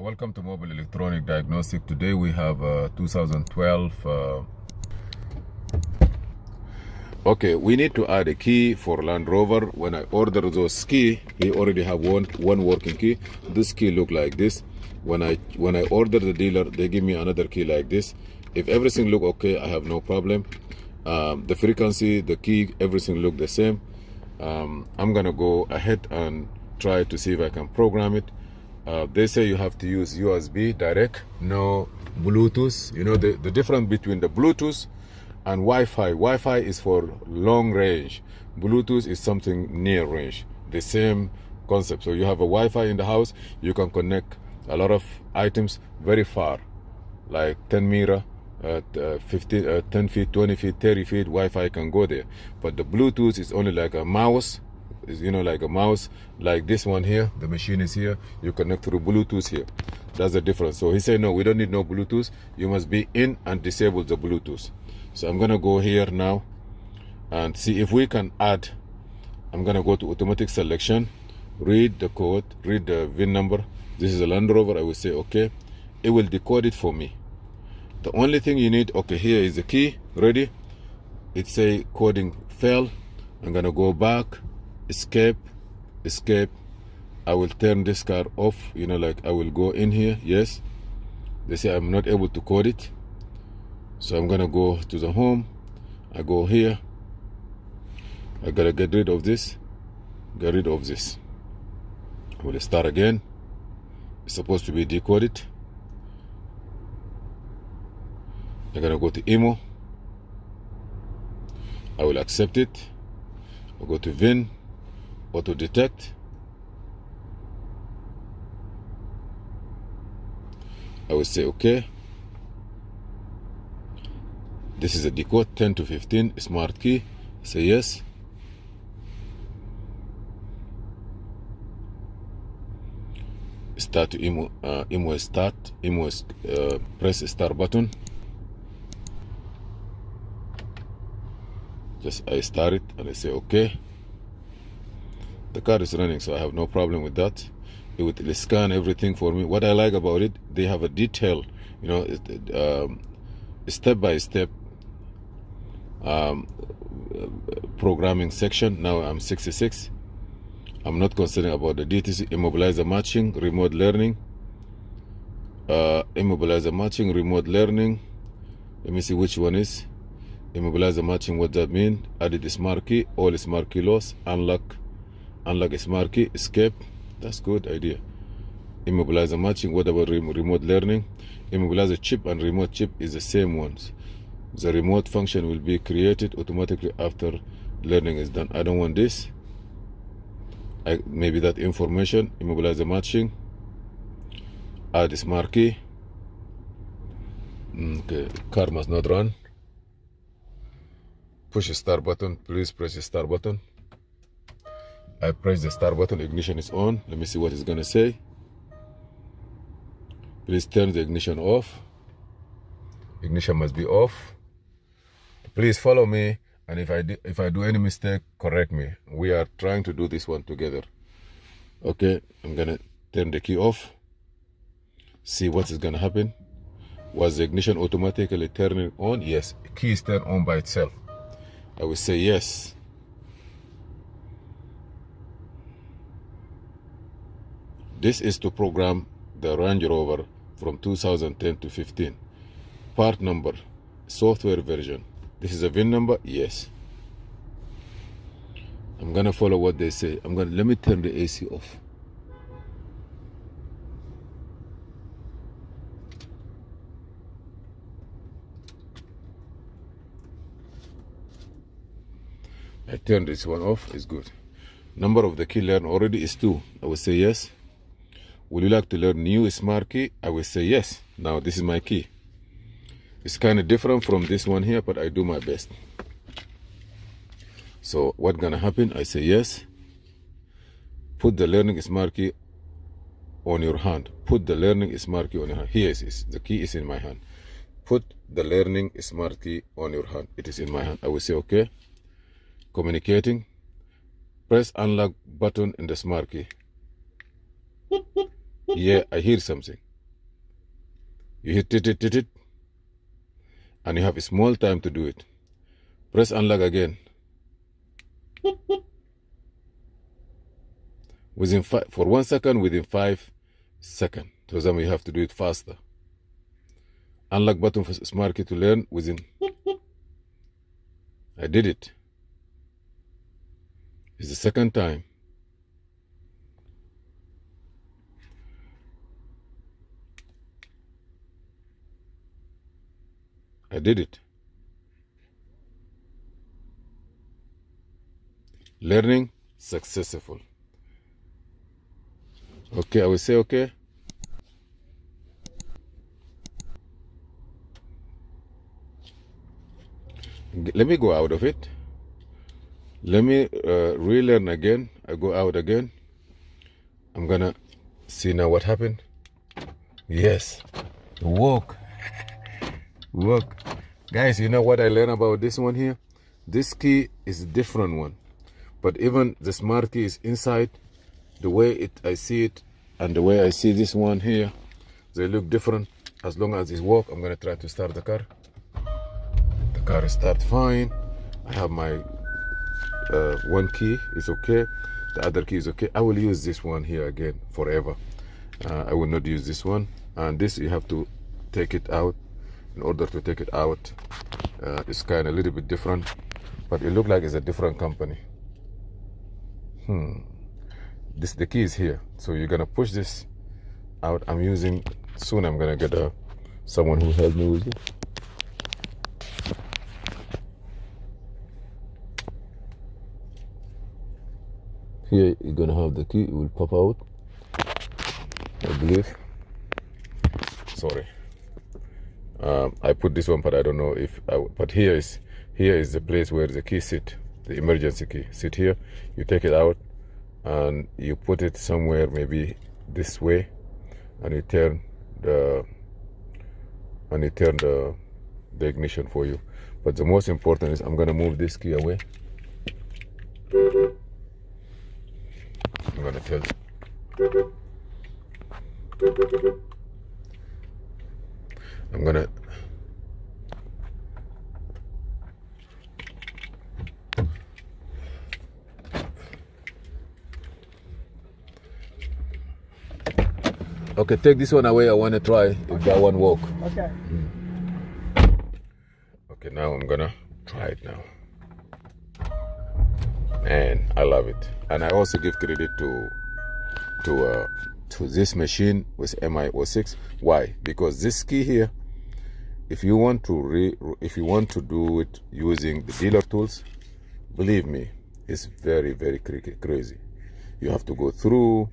Welcome to Mobile Electronic Diagnostic. Today we have 2012. Okay, we need to add a key for Land Rover. When I order those key, we already have one working key. This key look like this. When I order the dealer, they give me another key like this. If everything look okay, I have no problem. The frequency, the key, everything look the same. I'm gonna go ahead and try to see if I can program it. They say you have to use USB direct, no Bluetooth. You know the difference between the Bluetooth and Wi-Fi. Wi-Fi is for long range. Bluetooth is something near range. The same concept. So you have a Wi-Fi in the house, you can connect a lot of items very far, like 10 meter, 10 feet, 20 feet, 30 feet. Wi-Fi can go there. But the Bluetooth is only like a mouse. Is, you know, like a mouse, like this one here. The machine is here. You connect through Bluetooth here. That's the difference. So he said, no, we don't need no Bluetooth. You must be in and disable the Bluetooth. So I'm gonna go here now and see if we can add. I'm gonna go to automatic selection, read the code, read the VIN number. This is a Land Rover. I will say okay. It will decode it for me. The only thing you need, okay, here is the key ready. It say coding fail. I'm gonna go back, escape. I will turn this car off, you know, like I will go in here. Yes, they say I'm not able to code it, so I'm gonna go to the home. I go here. I gotta get rid of this, I will start again. It's supposed to be decoded. I'm gonna go to IMO. I will accept it. I go to VIN, auto detect. I will say okay. This is a decode 10 to 15 smart key. Say yes. Start to IMO start. IMO press start button. Just I start it and I say okay. The car is running, so I have no problem with that. It will scan everything for me. What I like about it, they have a detail, you know, step by step programming section. Now I'm 66. I'm not concerned about the DTC, immobilizer matching, remote learning. Immobilizer matching, remote learning. Let me see which one is. Immobilizer matching, what that mean? Added the smart key, all smart key loss, unlock a smart key, escape. That's good idea. Immobilizer matching, what about remote learning? Immobilizer chip and remote chip is the same ones. The remote function will be created automatically after learning is done. I don't want this. Maybe that information. Immobilizer matching, add smart key. Okay, car must not run. Push the start button. Please press the start button. I press the start button. Ignition is on. Let me see what it's gonna say. Please turn the ignition off. Ignition must be off. Please follow me, and if I do any mistake, correct me. We are trying to do this one together. Okay, I'm gonna turn the key off. See what is gonna happen. Was the ignition automatically turning on? Yes. Key is turned on by itself. I will say yes. This is to program the Range Rover from 2010 to 15. Part number, software version. This is a VIN number, yes. I'm gonna follow what they say. Let me turn the AC off. I turned this one off, it's good. Number of the key learned already is 2. I will say yes. Would you like to learn new smart key? I will say yes. Now this is my key. It's kind of different from this one here, but I do my best. So what's gonna happen? I say yes. Put the learning smart key on your hand. Put the learning smart key on your hand. Here it is. The key is in my hand. Put the learning smart key on your hand. It is in my hand. I will say okay. Communicating. Press unlock button in the smart key. Yeah, I hear something. You hit it, and you have a small time to do it. Press unlock again. For 1 second, within 5 seconds. So then you have to do it faster. Unlock button for smart key to learn within. I did it. It's the second time. I did it. Learning successful. Okay, I will say okay. Let me go out of it. Let me relearn again. I go out again. I'm gonna see now what happened. Yes, work. Guys, you know what I learned about this one here? This key is a different one, but even the smart key is inside. The way I see it and the way I see this one here, they look different. As long as it works, I'm gonna try to start the car. The car starts fine. I have my one key is okay. The other key is okay. I will use this one here again forever. I will not use this one. And this you have to take it out. In order to take it out, it's kind of a little bit different, but it looks like it's a different company. The key is here, so you're gonna push this out. I'm gonna get someone who help me with it. Here you're gonna have the key. It will pop out, I believe. Sorry, I put this one, but I don't know if. But here is the place where the key sit. The emergency key sit here. You take it out and you put it somewhere, maybe this way, and you turn the ignition for you. But the most important is I'm gonna move this key away. I'm gonna tell you. I'm gonna okay, take this one away. I want to try if that one work. Okay. Okay, now I'm gonna try it now. And I love it. And I also give credit to this machine with MI06. Why? Because this key here, if you want to do it using the dealer tools, believe me, it's very, very crazy. You have to go through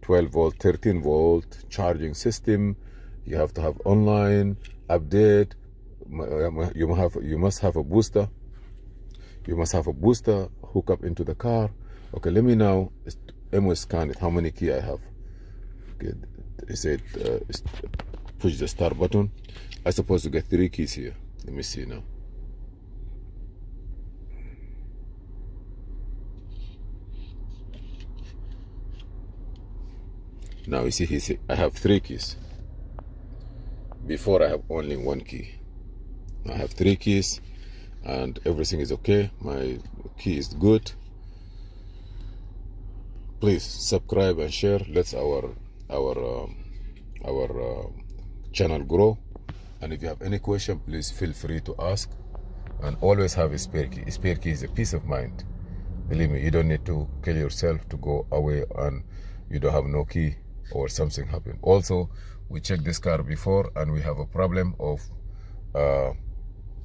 12 volt, 13 volt charging system. You have to have online update. You must have a booster. You must have a booster hook up into the car. Okay, let me now scan it. How many key I have? Okay, it said push the start button. I'm supposed to get 3 keys here. Let me see now. Now you see, I have 3 keys. Before I have only 1 key. Now I have 3 keys, and everything is okay. My key is good. Please subscribe and share. Let's our channel grow. And if you have any question, please feel free to ask. And always have a spare key. A spare key is a peace of mind. Believe me, you don't need to kill yourself to go away and you don't have no key or something happen. Also, we checked this car before and we have a problem of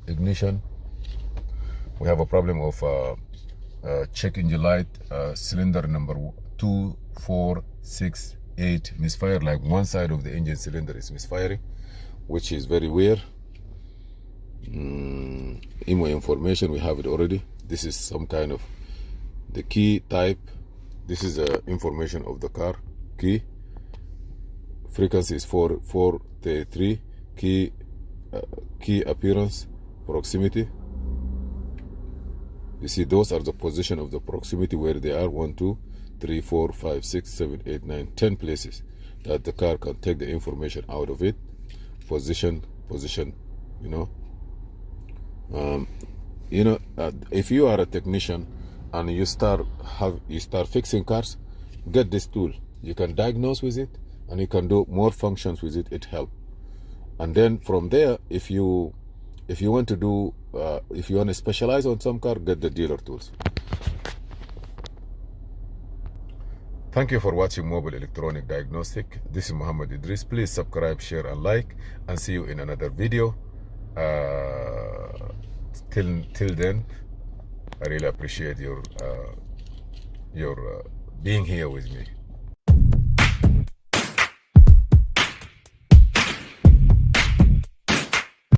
ignition. We have a problem of check engine light, cylinder number 2468 misfire, like one side of the engine cylinder is misfiring, which is very weird. IMO information, we have it already. This is some kind of the key type. This is information of the car key. Frequency is 433. Key appearance, proximity. You see, those are the position of the proximity where they are. 1, 2, 3, 4, 5, 6, 7, 8, 9, 10 places that the car can take the information out of it. position, you know. If you are a technician and you start fixing cars, get this tool. You can diagnose with it and you can do more functions with it. It helps. And then from there, if you want to do if you want to specialize on some car, get the dealer tools. Thank you for watching Mobile Electronic Diagnostic. This is Muhammad Idris. Please subscribe, share, and like, and see you in another video. Till then, I really appreciate your being here with me.